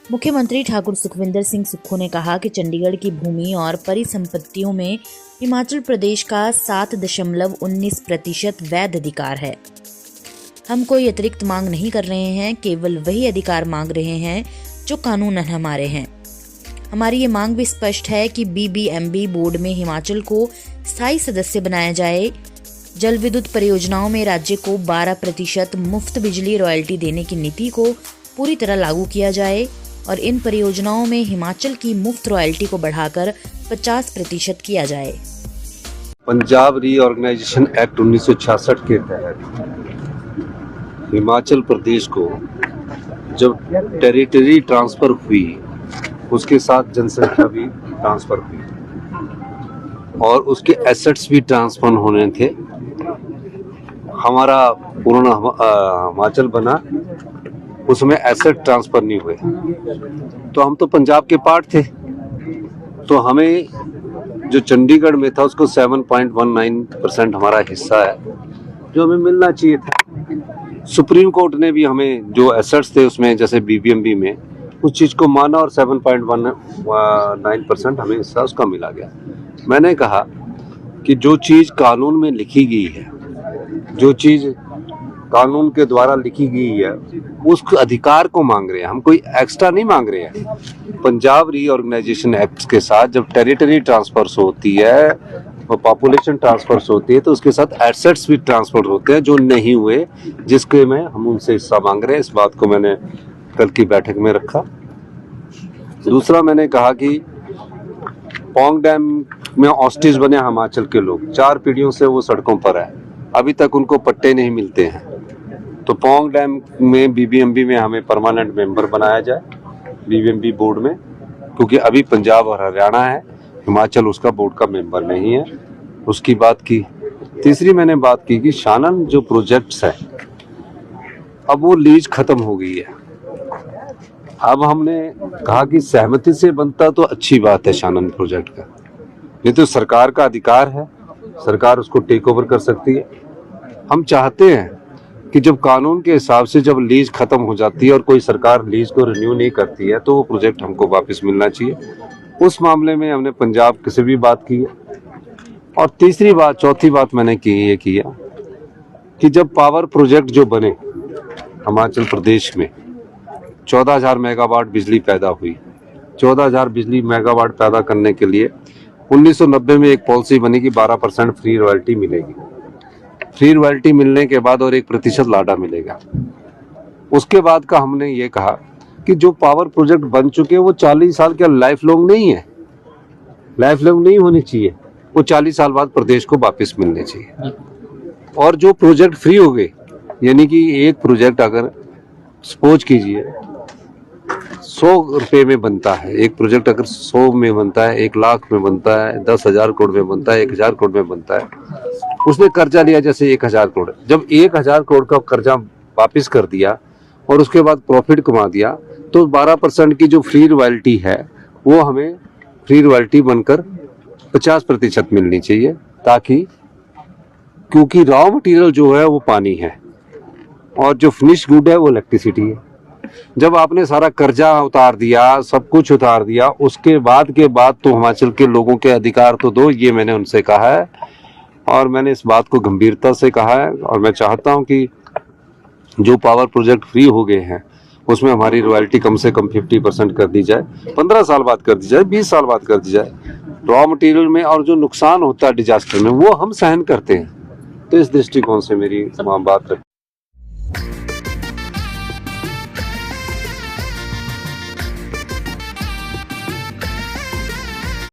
मुख्यमंत्री ठाकुर सुखविंदर सिंह सुक्खू ने कहा कि चंडीगढ़ की भूमि और परिसंपत्तियों में हिमाचल प्रदेश का 7.19% वैध अधिकार है। हम कोई अतिरिक्त मांग नहीं कर रहे हैं, केवल वही अधिकार मांग रहे हैं जो कानूनन हमारे हैं। हमारी ये मांग भी स्पष्ट है कि BBMB बोर्ड में हिमाचल को स्थायी सदस्य बनाया जाए। जल विद्युत परियोजनाओं में राज्य को 12% मुफ्त बिजली रॉयल्टी देने की नीति को पूरी तरह लागू किया जाए और इन परियोजनाओं में हिमाचल की मुफ्त रॉयल्टी को बढ़ाकर 50% किया जाए। पंजाब रीऑर्गेनाइजेशन एक्ट 1966 के तहत हिमाचल प्रदेश को जब टेरिटरी ट्रांसफर हुई, उसके साथ जनसंख्या भी ट्रांसफर हुई और उसके एसेट्स भी ट्रांसफर होने थे। हमारा पूर्ण हिमाचल बना, उसमें एसेट ट्रांसफर नहीं हुए, तो हम तो पंजाब के पार्ट थे, तो हमें जो चंडीगढ़ में था उसको 7.19% हमारा हिस्सा है जो हमें मिलना चाहिए था। सुप्रीम कोर्ट ने भी हमें जो एसेट्स थे उसमें जैसे BBMB में उस चीज़ को माना और 7.19% हमें हिस्सा उसका मिला गया। मैंने कहा कि जो चीज़ कानून में लिखी गई है, जो चीज़ कानून के द्वारा लिखी गई है, उस अधिकार को मांग रहे हैं, हम कोई एक्स्ट्रा नहीं मांग रहे हैं। पंजाब रीऑर्गेनाइजेशन एक्ट के साथ जब टेरिटरी ट्रांसफर्स होती है और पॉपुलेशन ट्रांसफर्स होती है तो उसके साथ एसेट्स भी ट्रांसफर होते हैं जो नहीं हुए, जिसके में हम उनसे हिस्सा मांग रहे हैं। इस बात को मैंने कल की बैठक में रखा। दूसरा, मैंने कहा कि पौंग डैम में ऑस्टिज बने हिमाचल के लोग, 4 पीढ़ियों से वो सड़कों पर है, अभी तक उनको पट्टे नहीं मिलते हैं। तो पौंग डैम में BBMB में हमें परमानेंट मेंबर बनाया जाए, BBMB बोर्ड में, क्योंकि अभी पंजाब और हरियाणा है, हिमाचल उसका बोर्ड का मेंबर नहीं है। उसकी बात की। तीसरी मैंने बात की कि शानन जो प्रोजेक्ट्स है, अब वो लीज खत्म हो गई है। अब हमने कहा कि सहमति से बनता तो अच्छी बात है शानन प्रोजेक्ट का, नहीं तो सरकार का अधिकार है, सरकार उसको टेक ओवर कर सकती है। हम चाहते हैं कि जब कानून के हिसाब से जब लीज खत्म हो जाती है और कोई सरकार लीज को रिन्यू नहीं करती है तो वो प्रोजेक्ट हमको वापस मिलना चाहिए। उस मामले में हमने पंजाब से भी बात की है। और तीसरी बात, चौथी बात मैंने ये किया कि जब पावर प्रोजेक्ट जो बने हिमाचल प्रदेश में 14,000 मेगावाट बिजली पैदा हुई। 14,000 बिजली मेगावाट पैदा करने के लिए 1990 में एक पॉलिसी बनी कि 12% फ्री रॉयल्टी मिलेगी। फ्री रॉयल्टी मिलने के बाद और 1% लाडा मिलेगा। उसके बाद का हमने ये कहा कि जो पावर प्रोजेक्ट बन चुके हैं वो 40 साल के लाइफ लॉन्ग नहीं है, लाइफ लॉन्ग नहीं होनी चाहिए, वो 40 साल बाद प्रदेश को वापस मिलने चाहिए। और जो प्रोजेक्ट फ्री हो गए, यानी कि एक प्रोजेक्ट अगर सपोज कीजिए 100 रुपये में बनता है, एक प्रोजेक्ट अगर 100 में बनता है, 1 लाख में बनता है, 10,000 करोड़ में बनता है, 1,000 करोड़ में बनता है, उसने कर्जा लिया जैसे 1,000 करोड़, जब 1,000 करोड़ का कर्जा वापस कर दिया और उसके बाद प्रॉफिट कमा दिया तो 12% की जो फ्री रॉयल्टी है वो हमें फ्री रॉयल्टी बनकर 50% मिलनी चाहिए, ताकि क्योंकि रॉ मटेरियल जो है वो पानी है और जो फिनिश गुड है वो इलेक्ट्रिसिटी है। जब आपने सारा कर्जा उतार दिया, सब कुछ उतार दिया, उसके बाद तो हिमाचल के लोगों के अधिकार तो दो, ये मैंने उनसे कहा है और मैंने इस बात को गंभीरता से कहा है। और मैं चाहता हूं कि जो पावर प्रोजेक्ट फ्री हो गए हैं उसमें हमारी रॉयल्टी कम से कम 50% कर दी जाए, 15 साल बाद कर दी जाए, 20 साल बाद कर दी जाए। रॉ मटेरियल में और जो नुकसान होता है डिजास्टर में वो हम सहन करते हैं। तो इस दृष्टिकोण से मेरी तमाम बात रखी।